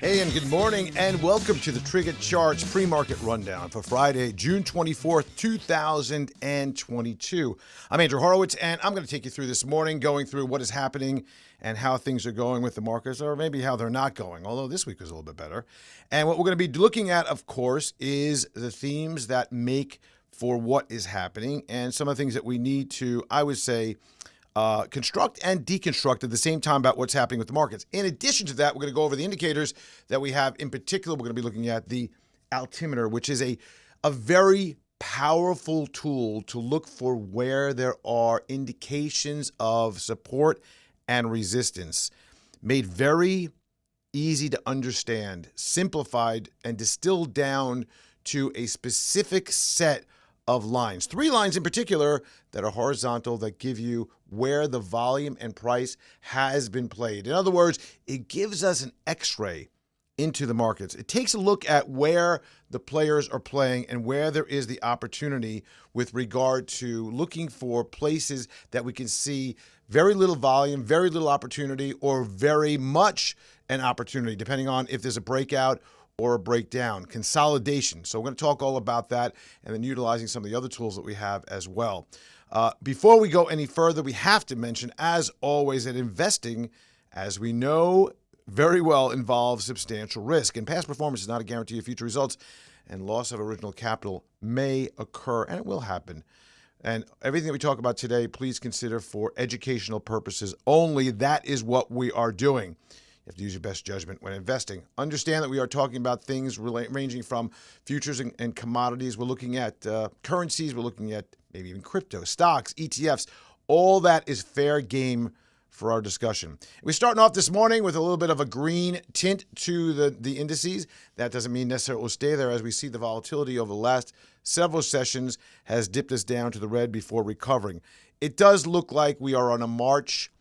Hey, and good morning, and welcome to the TriggerCharts pre-market rundown for Friday, June 24th, 2022. I'm Andrew Horowitz, and I'm going to take you through this morning, going through what is happening and how things are going with the markets, or maybe how they're not going, although this week was a little bit better. And what we're going to be looking at, of course, is the themes that make for what is happening and some of the things that we need to, I would say, construct and deconstruct at the same time about what's happening with the markets. In addition to that, we're going to go over the indicators that we have. In particular, we're going to be looking at the altimeter, which is a very powerful tool to look for where there are indications of support and resistance. Made very easy to understand, simplified, and distilled down to a specific set of lines. 3 lines in particular that are horizontal that give you where the volume and price has been played. In other words, it gives us an x-ray into the markets. It takes a look at where the players are playing and where there is the opportunity with regard to looking for places that we can see very little volume, very little opportunity, or very much an opportunity, depending on if there's a breakout or a breakdown, consolidation. So we're going to talk all about that and then utilizing some of the other tools that we have as well. Before we go any further, we have to mention, as always, that investing, as we know very well, involves substantial risk. And past performance is not a guarantee of future results, and loss of original capital may occur, and it will happen. And everything that we talk about today, please consider for educational purposes only. That is what we are doing. You have to use your best judgment when investing. Understand that we are talking about things ranging from futures and commodities. We're looking at currencies. We're looking at maybe even crypto, stocks, ETFs. All that is fair game for our discussion. We're starting off this morning with a little bit of a green tint to the indices. That doesn't mean necessarily it will stay there, as we see the volatility over the last several sessions has dipped us down to the red before recovering. It does look like we are on a march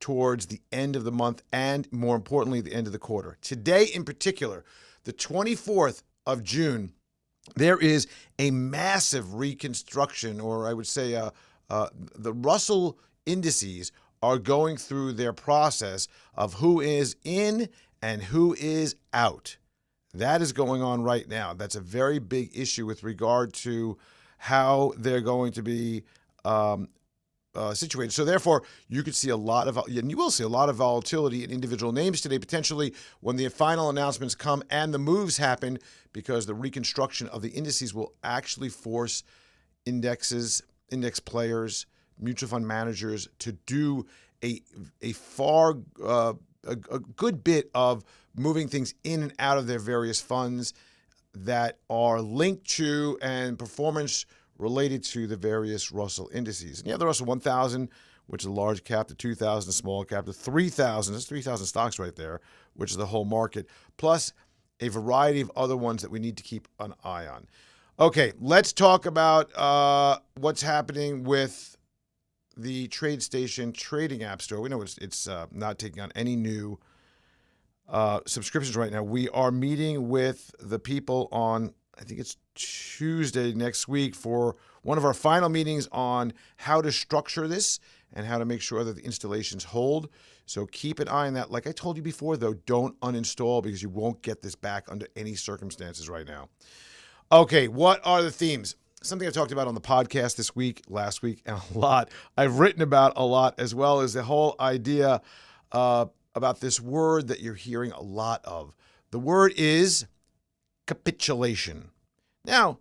towards the end of the month and, more importantly, the end of the quarter. Today, in particular, the 24th of June, there is a massive reconstruction, or I would say the Russell indices are going through their process of who is in and who is out. That is going on right now. That's a very big issue with regard to how they're going to be situated. So therefore, you could see and you will see a lot of volatility in individual names today, potentially when the final announcements come and the moves happen, because the reconstruction of the indices will actually force index players, mutual fund managers to do a good bit of moving things in and out of their various funds that are linked to and performance related to the various Russell indices. And you have the Russell 1000, which is a large cap, the 2000, small cap, the 3000, that's 3,000 stocks right there, which is the whole market, plus a variety of other ones that we need to keep an eye on. Okay, let's talk about what's happening with the TradeStation trading app store. We know it's not taking on any new subscriptions right now. We are meeting with the people on, I think it's Tuesday next week, for one of our final meetings on how to structure this and how to make sure that the installations hold. So keep an eye on that. Like I told you before, though, don't uninstall, because you won't get this back under any circumstances right now. Okay, what are the themes? Something I talked about on the podcast this week, last week, and a lot. I've written about a lot, as well as the whole idea about this word that you're hearing a lot of. The word is capitulation. Now,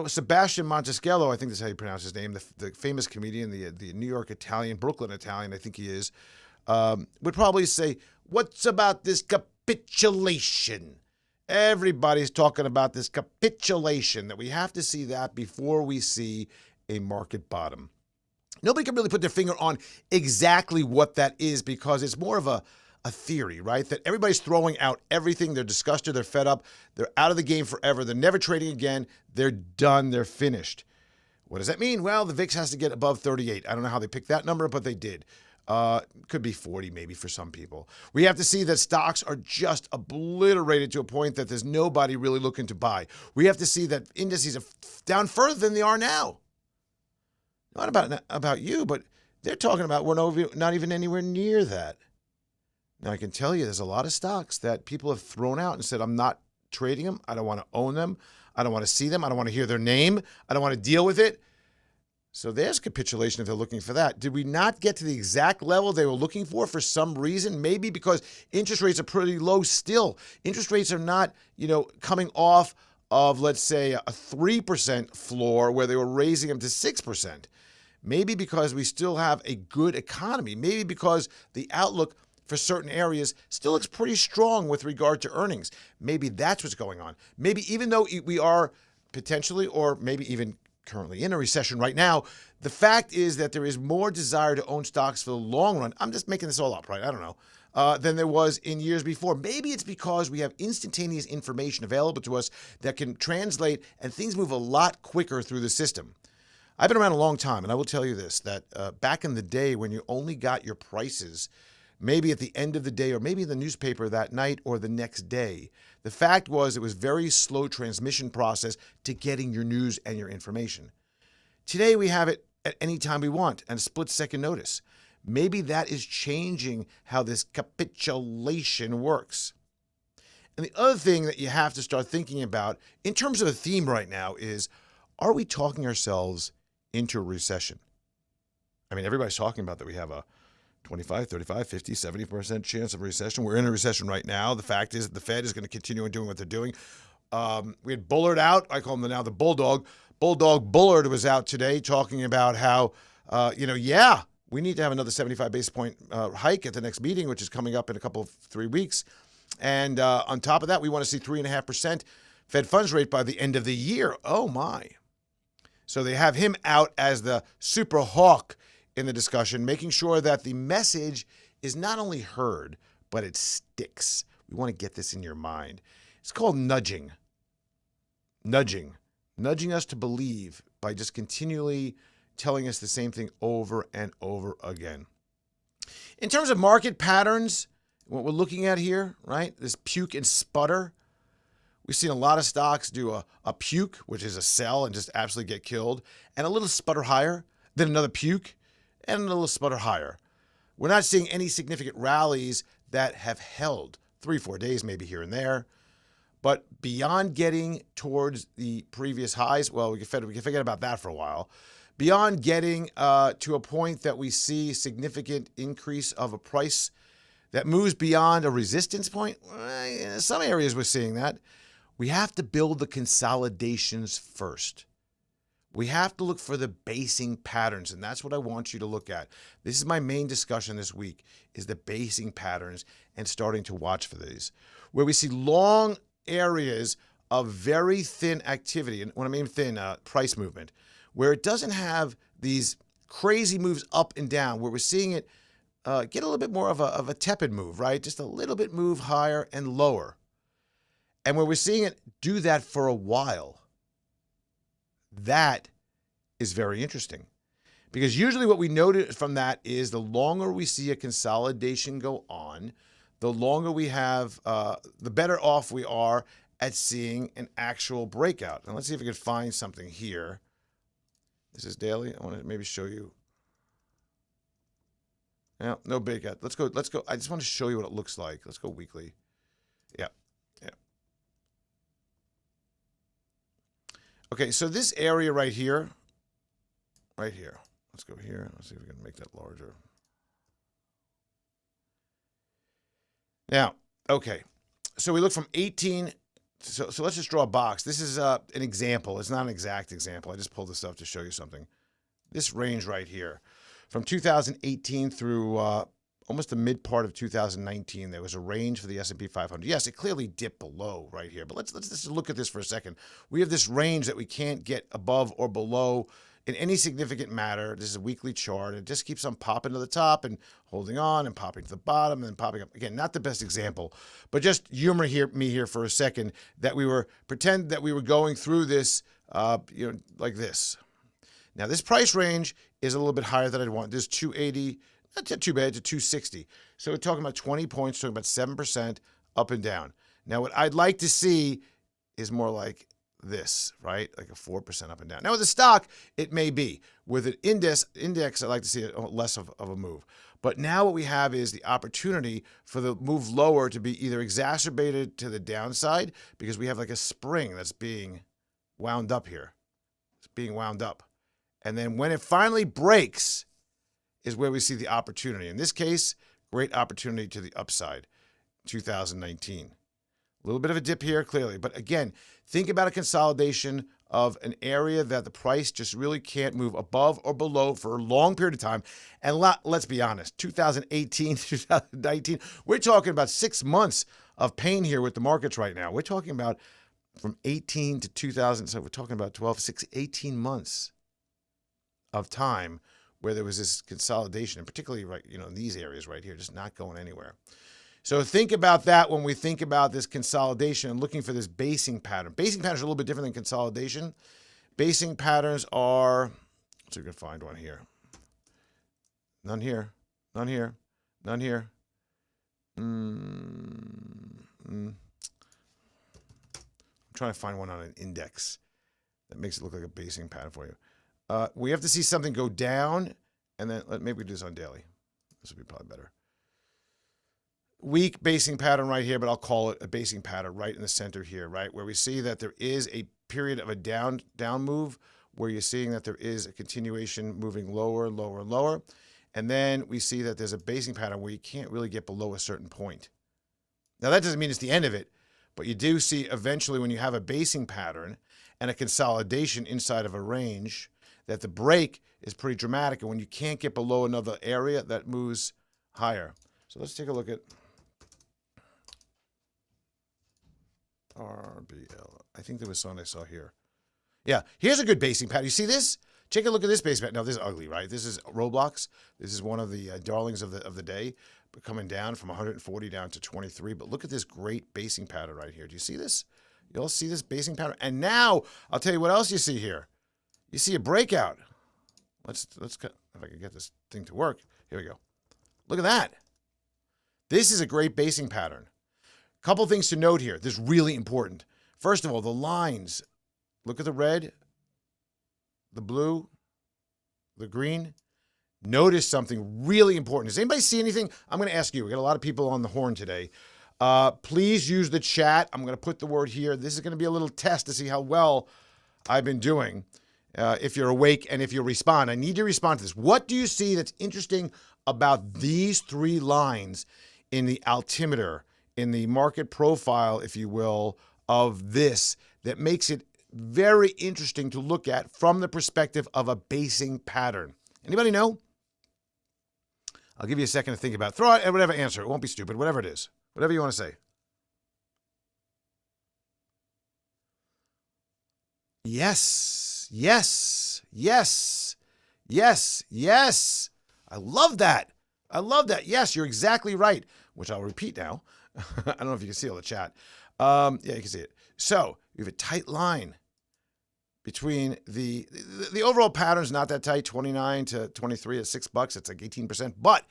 Sebastian Maniscalco, I think that's how you pronounce his name, the famous comedian, the New York Italian, Brooklyn Italian, I think he is, would probably say, "What's about this capitulation?" Everybody's talking about this capitulation, that we have to see that before we see a market bottom. Nobody can really put their finger on exactly what that is, because it's more of a theory, right? That everybody's throwing out everything. They're disgusted. They're fed up. They're out of the game forever. They're never trading again. They're done. They're finished. What does that mean? Well, the VIX has to get above 38. I don't know how they picked that number, but they did. Could be 40 maybe for some people. We have to see that stocks are just obliterated to a point that there's nobody really looking to buy. We have to see that indices are down further than they are now. Not about you, but they're talking about we're not even anywhere near that. Now, I can tell you there's a lot of stocks that people have thrown out and said, I'm not trading them. I don't want to own them. I don't want to see them. I don't want to hear their name. I don't want to deal with it. So there's capitulation if they're looking for that. Did we not get to the exact level they were looking for some reason? Maybe because interest rates are pretty low still. Interest rates are not, coming off of, let's say, a 3% floor where they were raising them to 6%. Maybe because we still have a good economy. Maybe because the outlook for certain areas still looks pretty strong with regard to earnings. Maybe that's what's going on. Maybe even though we are potentially, or maybe even currently in a recession right now, the fact is that there is more desire to own stocks for the long run. I'm just making this all up, right? I don't know. Than there was in years before. Maybe it's because we have instantaneous information available to us that can translate, and things move a lot quicker through the system. I've been around a long time, and I will tell you this, that back in the day when you only got your prices maybe at the end of the day, or maybe in the newspaper that night or the next day, the fact was it was very slow transmission process to getting your news and your information. Today we have it at any time we want and a split-second notice. Maybe that is changing how this capitulation works. And the other thing that you have to start thinking about in terms of a theme right now is, are we talking ourselves into a recession? I mean, everybody's talking about that we have a 25, 35, 50, 70% chance of recession. We're in a recession right now. The fact is that the Fed is going to continue doing what they're doing. We had Bullard out. I call him now the Bulldog. Bulldog Bullard was out today talking about how, we need to have another 75 basis point hike at the next meeting, which is coming up in a couple of 3 weeks. And on top of that, we want to see 3.5% Fed funds rate by the end of the year. Oh, my. So they have him out as the super hawk in the discussion, making sure that the message is not only heard, but it sticks. We want to get this in your mind. It's called nudging. Nudging us to believe by just continually telling us the same thing over and over again. In terms of market patterns, what we're looking at here, right, this puke and sputter, we've seen a lot of stocks do a puke, which is a sell and just absolutely get killed, and a little sputter higher, then another puke, and a little sputter higher. We're not seeing any significant rallies that have held 3-4 days, maybe here and there. But beyond getting towards the previous highs, well, we can forget about that for a while. Beyond getting to a point that we see significant increase of a price that moves beyond a resistance point, in some areas we're seeing that. We have to build the consolidations first. We have to look for the basing patterns, and that's what I want you to look at. This is my main discussion this week, is the basing patterns and starting to watch for these. Where we see long areas of very thin activity, and when I mean thin, price movement, where it doesn't have these crazy moves up and down, where we're seeing it get a little bit more of a tepid move, right? Just a little bit move higher and lower. And where we're seeing it do that for a while. That is very interesting, because usually what we notice from that is the longer we see a consolidation go on, the longer we have, the better off we are at seeing an actual breakout. And let's see if we can find something here. This is daily. I want to maybe show you. No breakout. Let's go. I just want to show you what it looks like. Let's go weekly. Yeah. Okay, so this area right here. Let's go here. Let's see if we can make that larger. Now, okay, so we look from 18. So let's just draw a box. This is an example. It's not an exact example. I just pulled this up to show you something. This range right here, from 2018 through almost the mid part of 2019, there was a range for the S&P 500. Yes, it clearly dipped below right here, but let's just look at this for a second. We have this range that we can't get above or below in any significant matter. This is a weekly chart. It just keeps on popping to the top and holding on and popping to the bottom and then popping up. Again, not the best example, but just humor me here for a second that pretend that we were going through this, like this. Now, this price range is a little bit higher than I'd want. This is 280. Not too bad, to 260. So we're talking about 20 points, talking about 7% up and down. Now, what I'd like to see is more like this, right? Like a 4% up and down. Now, with a stock, it may be. With an index, I'd like to see less of a move. But now what we have is the opportunity for the move lower to be either exacerbated to the downside because we have like a spring that's being wound up here. It's being wound up. And then when it finally breaks is where we see the opportunity. In this case, great opportunity to the upside, 2019. A little bit of a dip here, clearly. But again, think about a consolidation of an area that the price just really can't move above or below for a long period of time. And let's be honest, 2018, 2019, we're talking about 6 months of pain here with the markets right now. We're talking about from 18 to 2000, so we're talking about 12, 6, 18 months of time where there was this consolidation, and particularly right, in these areas right here, just not going anywhere. So think about that when we think about this consolidation and looking for this basing pattern. Basing patterns are a little bit different than consolidation. Basing patterns are, let's see if we can find one here. None here, none here, none here. I'm trying to find one on an index that makes it look like a basing pattern for you. We have to see something go down, and then maybe we do this on daily. This would be probably better. Weak basing pattern right here, but I'll call it a basing pattern right in the center here, right? Where we see that there is a period of a down move where you're seeing that there is a continuation moving lower, lower, lower. And then we see that there's a basing pattern where you can't really get below a certain point. Now, that doesn't mean it's the end of it, but you do see eventually when you have a basing pattern and a consolidation inside of a range that the break is pretty dramatic. And when you can't get below another area, that moves higher. So let's take a look at RBL. I think there was something I saw here. Yeah, here's a good basing pattern. You see this? Take a look at this basing pattern. Now, this is ugly, right? This is Roblox. This is one of the darlings of the day, but coming down from 140 down to 23. But look at this great basing pattern right here. Do you see this? You all see this basing pattern? And now, I'll tell you what else you see here. You see a breakout. Let's cut, if I can get this thing to work. Here we go. Look at that. This is a great basing pattern. Couple things to note here. This is really important. First of all, the lines. Look at the red, the blue, the green. Notice something really important. Does anybody see anything? I'm going to ask you. We got a lot of people on the horn today. Please use the chat. I'm going to put the word here. This is going to be a little test to see how well I've been doing. If you're awake and if you respond. I need you to respond to this. What do you see that's interesting about these three lines in the altimeter, in the market profile, if you will, of this that makes it very interesting to look at from the perspective of a basing pattern? Anybody know? I'll give you a second to think about it. Throw out whatever answer. It won't be stupid. Whatever it is. Whatever you want to say. Yes. Yes. Yes. Yes. Yes. I love that. I love that. Yes, you're exactly right, which I'll repeat now. I don't know if you can see all the chat. Yeah, you can see it. So you have a tight line between the overall pattern's not that tight, 29 to 23 at $6. It's like 18%. But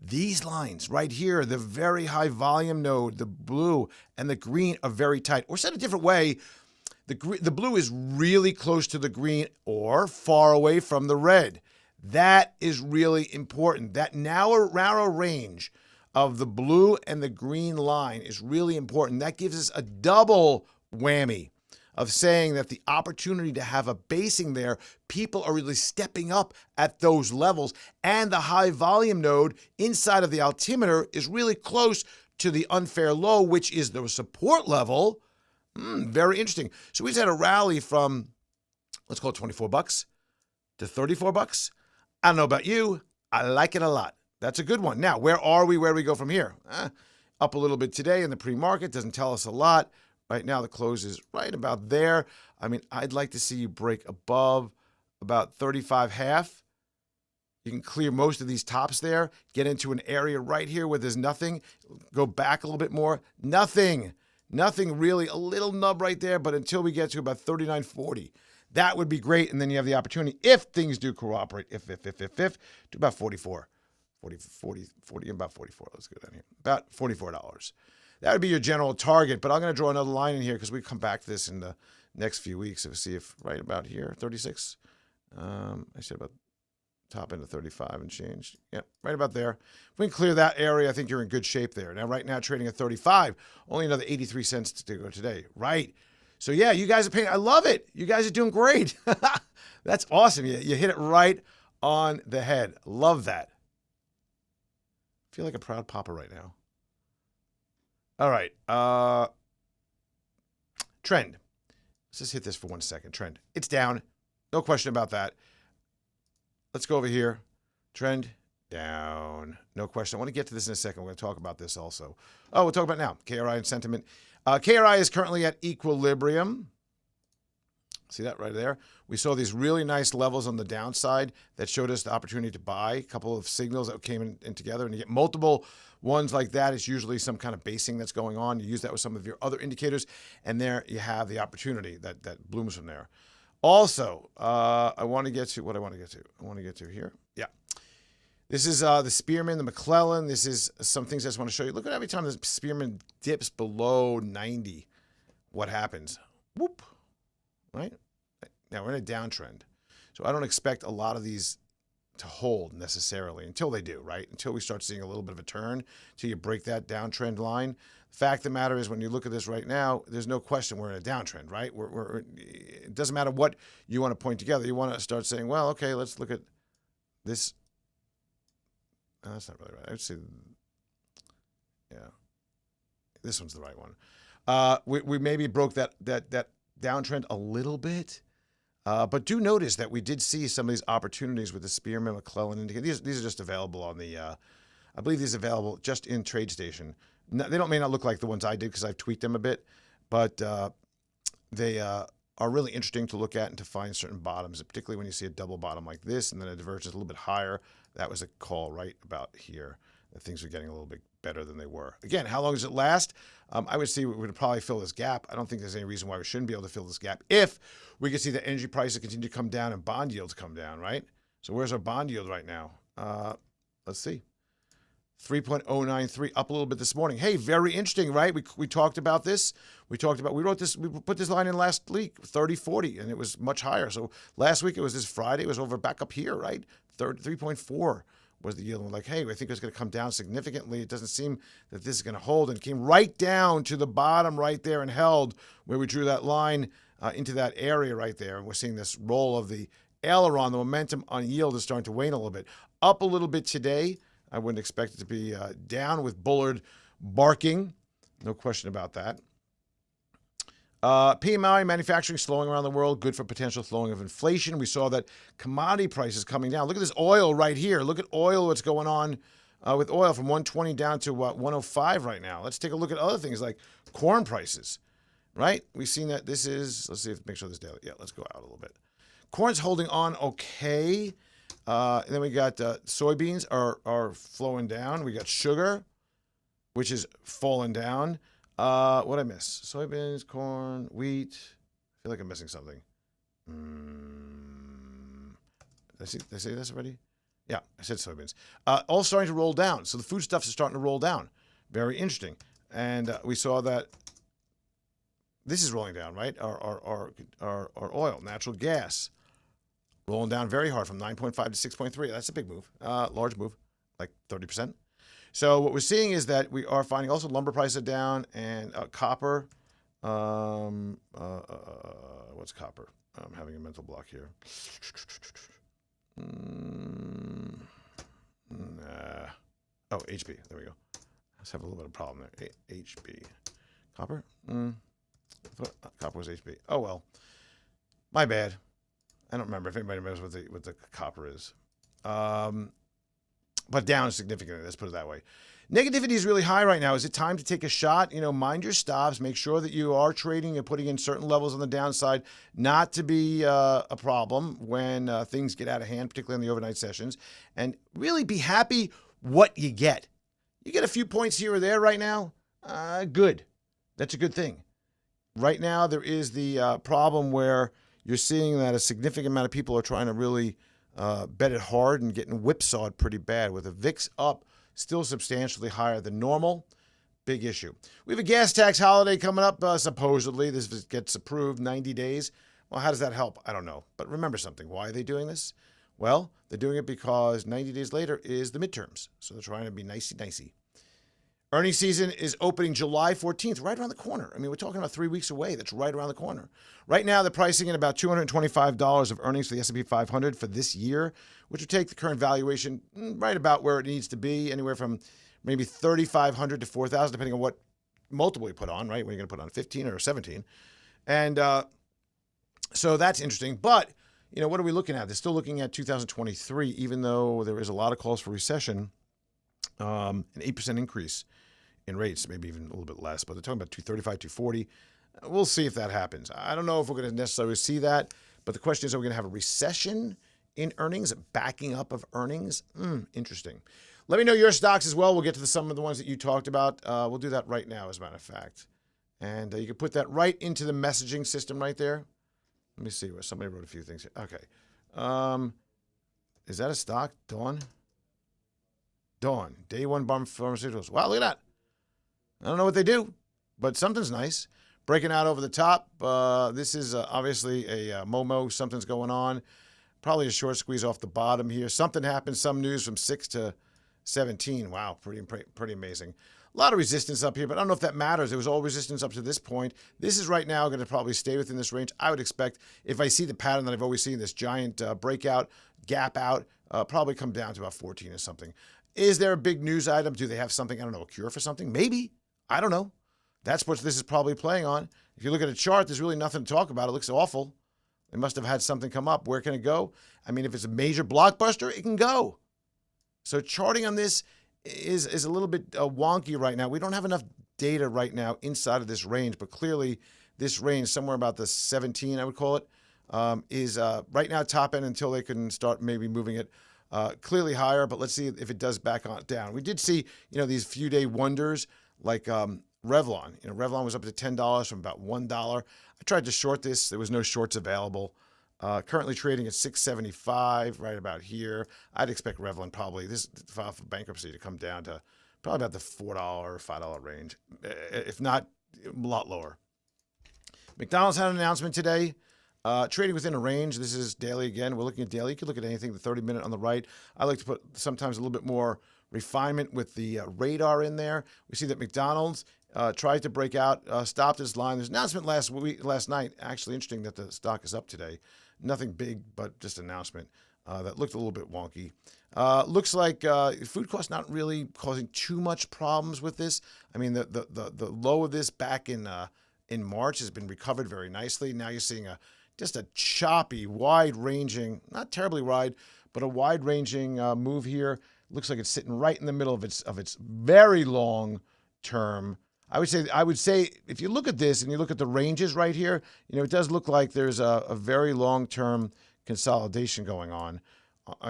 these lines right here, the very high volume node, the blue and the green are very tight. Or said a different way, the blue is really close to the green or far away from the red. That is really important. That narrow range of the blue and the green line is really important. That gives us a double whammy of saying that the opportunity to have a basing there, people are really stepping up at those levels, and the high volume node inside of the altimeter is really close to the unfair low, which is the support level. Very interesting. So we just had a rally from, let's call it $24 to $34. I don't know about you. I like it a lot. That's a good one. Now, where are we? Where do we go from here? Up a little bit today in the pre-market. Doesn't tell us a lot. Right now, the close is right about there. I mean, I'd like to see you break above about 35.5. You can clear most of these tops there. Get into an area right here where there's nothing. Go back a little bit more. Nothing. Nothing really. A little nub right there, but until we get to about 39.40. That would be great, and then you have the opportunity, if things do cooperate, if, to about 44. 40, about 44. Let's go down here. About $44. That would be your general target, but I'm going to draw another line in here because we come back to this in the next few weeks. So we'll see if right about here, 36. I said about Top into 35 and change. Yeah, right about there. If we can clear that area, I think you're in good shape there. Now, right now, trading at 35. Only another 83 cents to go today. Right. So, yeah, you guys are paying. I love it. You guys are doing great. That's awesome. You hit it right on the head. Love that. I feel like a proud papa right now. All right. Trend. Let's just hit this for 1 second. Trend. It's down. No question about that. Let's go over here. Trend down. No question. I want to get to this in a second. We're going to talk about this also. Oh, we'll talk about it now. KRI and sentiment. KRI is currently at equilibrium. See that right there? We saw these really nice levels on the downside that showed us the opportunity to buy. A couple of signals that came in together. And you get multiple ones like that. It's usually some kind of basing that's going on. You use that with some of your other indicators. And there you have the opportunity that blooms from there. Also, I want to get to what I want to get to. I want to get to here. Yeah. This is the Spearman, the McClellan. This is some things I just want to show you. Look at every time the Spearman dips below 90, what happens? Whoop. Right? Now we're in a downtrend. So I don't expect a lot of these to hold necessarily until they do, right? Until we start seeing a little bit of a turn, until you break that downtrend line. The fact of the matter is when you look at this right now, there's no question we're in a downtrend, right? It doesn't matter what you want to point together. You want to start saying, well, okay, let's look at this. Oh, that's not really right. I would say, yeah, this one's the right one. We maybe broke that downtrend a little bit. But do notice that we did see some of these opportunities with the Spearman McClellan indicator. These are just available on the, I believe these are available just in TradeStation. No, they may not look like the ones I did because I've tweaked them a bit, but they are really interesting to look at and to find certain bottoms, particularly when you see a double bottom like this and then a divergence a little bit higher. That was a call right about here. That things are getting a little bit better than they were. Again, how long does it last? I would see we would probably fill this gap. I don't think there's any reason why we shouldn't be able to fill this gap if we could see the energy prices continue to come down and bond yields come down, right? So where's our bond yield right now? Let's see. 3.093, up a little bit this morning. Hey, very interesting, right? We talked about this. We wrote this, we put this line in last week, 30.40, and it was much higher. So last week, it was this Friday, it was over back up here, right? 3.4 was the yield. And we're like, hey, I think it's going to come down significantly. It doesn't seem that this is going to hold. And it came right down to the bottom right there and held where we drew that line into that area right there. And we're seeing this roll of the aileron. The momentum on yield is starting to wane a little bit. Up a little bit today. I wouldn't expect it to be down with Bullard barking. No question about that. PMI, manufacturing slowing around the world, good for potential slowing of inflation. We saw that commodity prices coming down. Look at this oil right here. Look at oil, what's going on with oil from 120 down to 105 right now. Let's take a look at other things like corn prices, right? We've seen that this is, let's see, make sure this daily. Yeah, let's go out a little bit. Corn's holding on okay. And then we got soybeans are flowing down. We got sugar, which is falling down. What I miss? Soybeans, corn, wheat. I feel like I'm missing something. Did I say this already? Yeah, I said soybeans. All starting to roll down. So the foodstuffs are starting to roll down. Very interesting. And we saw that this is rolling down, right? Our oil, natural gas. Rolling down very hard from 9.5 to 6.3. That's a big move, large move, like 30%. So what we're seeing is that we are finding also lumber prices are down and copper. What's copper? I'm having a mental block here. Oh, HB. There we go. Let's have a little bit of problem there. HB. Copper? I thought copper was HB. Oh, well. My bad. I don't remember if anybody knows what the copper is. But down significantly, let's put it that way. Negativity is really high right now. Is it time to take a shot? You know, mind your stops. Make sure that you are trading and putting in certain levels on the downside, not to be a problem when things get out of hand, particularly in the overnight sessions. And really be happy what you get. You get a few points here or there right now. Good. That's a good thing. Right now, there is the problem where you're seeing that a significant amount of people are trying to really bet it hard and getting whipsawed pretty bad with the VIX up still substantially higher than normal. Big issue. We have a gas tax holiday coming up, supposedly. This gets approved 90 days. Well, how does that help? I don't know. But remember something. Why are they doing this? Well, they're doing it because 90 days later is the midterms. So they're trying to be nicey-nicey. Earnings season is opening July 14th, right around the corner. I mean, we're talking about 3 weeks away. That's right around the corner. Right now, they're pricing in about $225 of earnings for the S&P 500 for this year, which would take the current valuation right about where it needs to be, anywhere from maybe $3,500 to $4,000, depending on what multiple you put on, right? When you're going to put on 15 or 17. And so that's interesting. But, what are we looking at? They're still looking at 2023, even though there is a lot of calls for recession, an 8% increase in rates, maybe even a little bit less, but they're talking about 235, 240. We'll see if that happens. I don't know if we're going to necessarily see that, but the question is, are we going to have a recession in earnings, backing up of earnings? Interesting. Let me know your stocks as well. We'll get to some of the ones that you talked about. We'll do that right now, as a matter of fact. And you can put that right into the messaging system right there. Let me see where somebody wrote a few things here. Okay. Is that a stock? Dawn, Day One Pharmaceuticals. Wow, look at that. I don't know what they do, but something's nice. Breaking out over the top. This is obviously a Momo. Something's going on. Probably a short squeeze off the bottom here. Something happened. Some news from 6 to 17. Wow, pretty amazing. A lot of resistance up here, but I don't know if that matters. There was all resistance up to this point. This is right now going to probably stay within this range. I would expect, if I see the pattern that I've always seen, this giant breakout, gap out, probably come down to about 14 or something. Is there a big news item? Do they have something, I don't know, a cure for something? Maybe. I don't know. That's what this is probably playing on. If you look at a chart, there's really nothing to talk about. It looks awful. They must have had something come up. Where can it go? I mean, if it's a major blockbuster, it can go. So charting on this is a little bit wonky right now. We don't have enough data right now inside of this range, but clearly this range, somewhere about the 17, I would call it, is right now top end until they can start maybe moving it clearly higher. But let's see if it does back on down. We did see, these few day wonders like Revlon. Revlon was up to $10 from about $1. I tried to short this. There was no shorts available. Currently trading at $6.75, right about here. I'd expect Revlon probably this file for bankruptcy to come down to probably about the $4, $5 range, if not a lot lower. McDonald's had an announcement today. Trading within a range. This is daily again. We're looking at daily. You can look at anything, the 30-minute on the right. I like to put sometimes a little bit more refinement with the radar in there. We see that McDonald's tried to break out, stopped this line. There's an announcement last night. Actually, interesting that the stock is up today. Nothing big, but just an announcement that looked a little bit wonky. Looks like food costs not really causing too much problems with this. I mean, the low of this back in March has been recovered very nicely. Now you're seeing just a choppy, wide-ranging, not terribly wide, but a wide-ranging move here. Looks like it's sitting right in the middle of its very long term. I would say if you look at this and you look at the ranges right here, it does look like there's a very long-term consolidation going on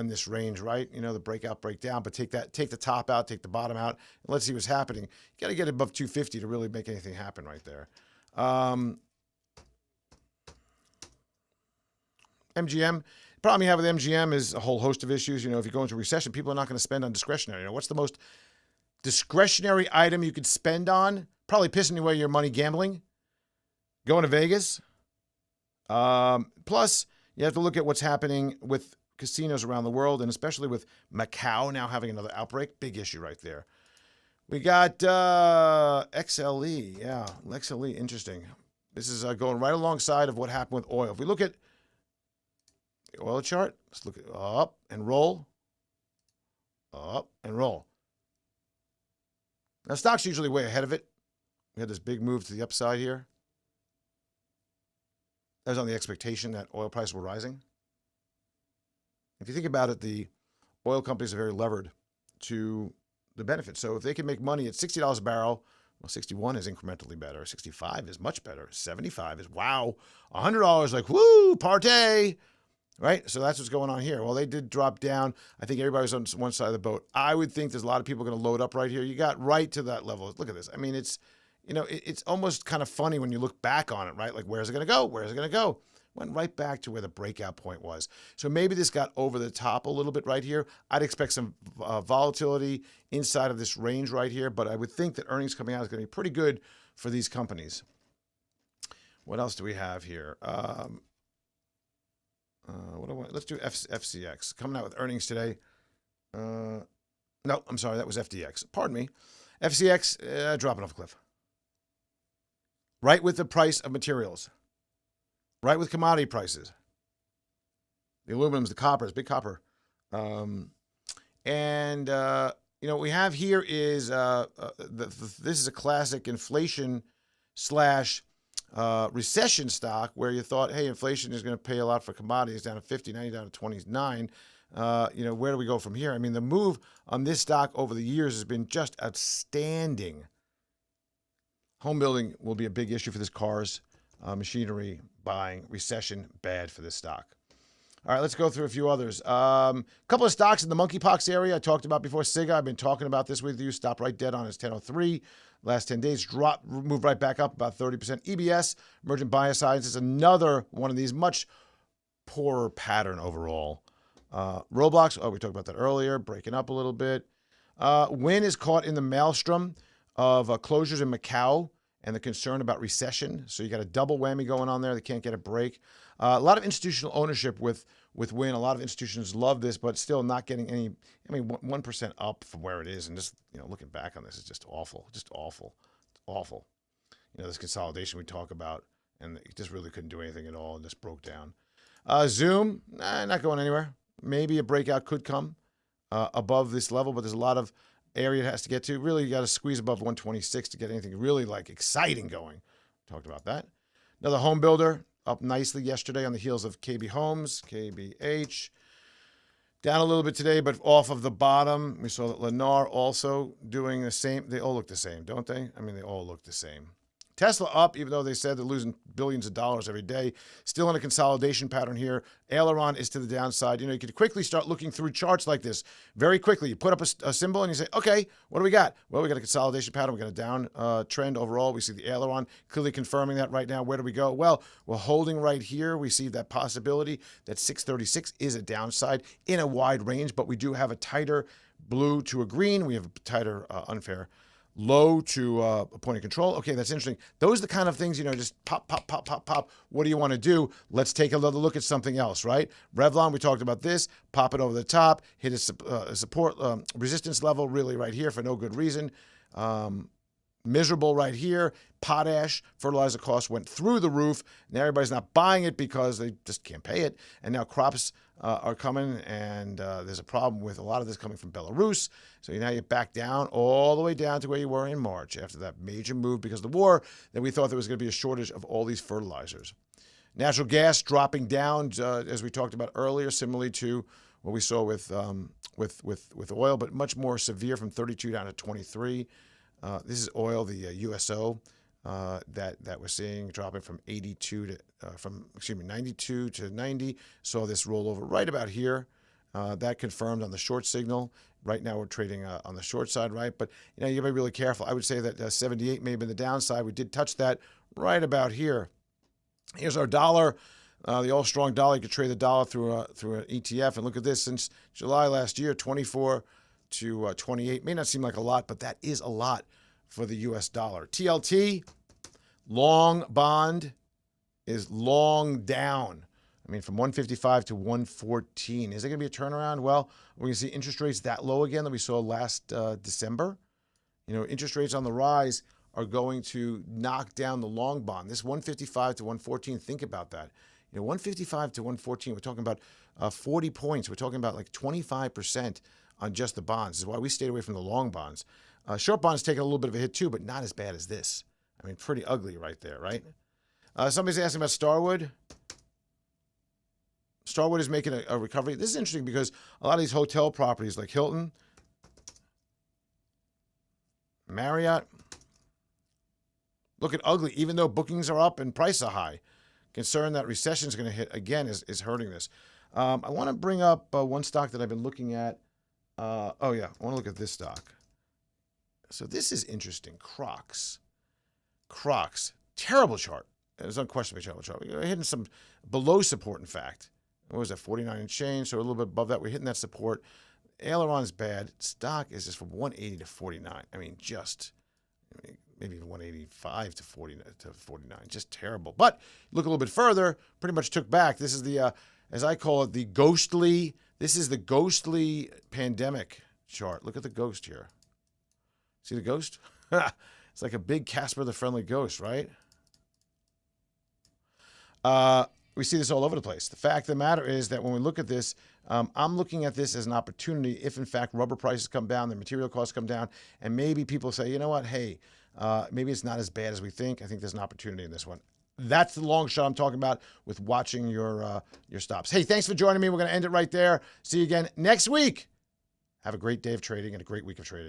this range, right? The breakout, breakdown, but take the top out, take the bottom out, and let's see what's happening. You got to get above 250 to really make anything happen right there. MGM. The problem you have with MGM is a whole host of issues. If you go into recession, people are not going to spend on discretionary. What's the most discretionary item you could spend on? Probably pissing away your money gambling, going to Vegas. Plus, you have to look at what's happening with casinos around the world, and especially with Macau now having another outbreak. Big issue right there. We got XLE. Yeah, XLE, interesting. This is going right alongside of what happened with oil. If we look at the oil chart, let's look at up and roll. Up and roll. Now, stock's usually way ahead of it. We had this big move to the upside here. That was on the expectation that oil prices were rising. If you think about it, the oil companies are very levered to the benefits. So if they can make money at $60 a barrel, well, 61 is incrementally better. 65 is much better. 75 is wow. $100 like woo, partay. Right? So that's what's going on here. Well, they did drop down. I think everybody's on one side of the boat. I would think there's a lot of people going to load up right here. You got right to that level. Look at this. I mean, it's almost kind of funny when you look back on it, right? Like, where's it going to go? Where's it going to go? Went right back to where the breakout point was. So maybe this got over the top a little bit right here. I'd expect some volatility inside of this range right here, but I would think that earnings coming out is going to be pretty good for these companies. What else do we have here? What do I want? Let's do FCX. Coming out with earnings today. No, I'm sorry. That was FDX. Pardon me. FCX dropping off a cliff. Right with the price of materials. Right with commodity prices. The aluminums, the coppers, big copper. What we have here is this is a classic inflation slash recession stock where you thought, hey, inflation is going to pay a lot for commodities, down to 50, 90, down to 29. Where do we go from here? I mean, the move on this stock over the years has been just outstanding. Home building will be a big issue for this. Cars, machinery, buying, recession, bad for this stock. All right, let's go through a few others. Couple of stocks in the monkeypox area I talked about before. SIGA, I've been talking about this with you. Stopped right dead on its 1003. Last 10 days, moved right back up about 30%. EBS, Emergent Biosciences, another one of these, much poorer pattern overall. Roblox, we talked about that earlier, breaking up a little bit. Wynn is caught in the maelstrom of closures in Macau and the concern about recession. So you got a double whammy going on there. They can't get a break. A lot of institutional ownership with Wynn. A lot of institutions love this, but still not getting any. 1% up from where it is, and just looking back on this is just awful, just awful, it's awful. This consolidation we talk about, and it just really couldn't do anything at all, and just broke down. Zoom, not going anywhere. Maybe a breakout could come above this level, but there's a lot of area it has to get to. Really, you got to squeeze above 126 to get anything really exciting going. Talked about that. Another home builder up nicely yesterday on the heels of KB Homes, KBH. Down a little bit today, but off of the bottom. We saw that Lennar also doing the same. They all look the same, don't they? They all look the same. Tesla up, even though they said they're losing billions of dollars every day. Still in a consolidation pattern here. Aileron is to the downside. You could quickly start looking through charts like this. Very quickly. You put up a symbol and you say, okay, what do we got? Well, we got a consolidation pattern. We got a down trend overall. We see the aileron clearly confirming that right now. Where do we go? Well, we're holding right here. We see that possibility that 636 is a downside in a wide range, but we do have a tighter blue to a green. We have a tighter unfair low to a point of control. Okay, that's interesting. Those are the kind of things, just pop, pop, pop, pop, pop. What do you want to do? Let's take another look at something else, right? Revlon, we talked about this. Pop it over the top, hit a support resistance level really right here for no good reason. Miserable right here. Potash, fertilizer costs went through the roof. Now everybody's not buying it because they just can't pay it. And now crops are coming, and there's a problem with a lot of this coming from Belarus. So now you're back down, all the way down to where you were in March after that major move because of the war. Then we thought there was going to be a shortage of all these fertilizers. Natural gas dropping down, as we talked about earlier, similarly to what we saw with oil, but much more severe from 32 down to 23. This is oil, the USO that we're seeing dropping from 92 to 90. Saw this roll over right about here. That confirmed on the short signal. Right now we're trading on the short side, right? But you got to be really careful. I would say that 78 may have been the downside. We did touch that right about here. Here's our dollar. The all strong dollar. You could trade the dollar through an ETF, and look at this since July last year, 24 to 28. May not seem like a lot, but that is a lot for the U.S. dollar. TLT, long bond, is long down. From 155 to 114. Is it going to be a turnaround? Well, we're going to see interest rates that low again that we saw last December. Interest rates on the rise are going to knock down the long bond. This 155 to 114, think about that. 155 to 114, we're talking about 40 points. We're talking about 25% on just the bonds. This is why we stayed away from the long bonds. Short bonds taking a little bit of a hit too, but not as bad as this. Pretty ugly right there, right? Somebody's asking about Starwood. Starwood is making a recovery. This is interesting because a lot of these hotel properties like Hilton, Marriott, looking ugly, even though bookings are up and prices are high. Concern that recession is going to hit again is hurting this. I want to bring up one stock that I've been looking at. I want to look at this stock. So this is interesting. Crocs, terrible chart. It's unquestionably a terrible chart. We're hitting some below support, in fact. What was that, 49 and change? So a little bit above that. We're hitting that support. Aileron's bad. Stock is just from 180 to 49. Maybe even 185 to 49. Just terrible. But look a little bit further, pretty much took back. This is the as I call it, the ghostly. This is the ghostly pandemic chart. Look at the ghost here. See the ghost? It's like a big Casper the Friendly Ghost, right? We see this all over the place. The fact of the matter is that when we look at this, I'm looking at this as an opportunity if, in fact, rubber prices come down, the material costs come down, and maybe people say, you know what, hey, maybe it's not as bad as we think. I think there's an opportunity in this one. That's the long shot I'm talking about with watching your stops. Hey, thanks for joining me. We're going to end it right there. See you again next week. Have a great day of trading and a great week of trading.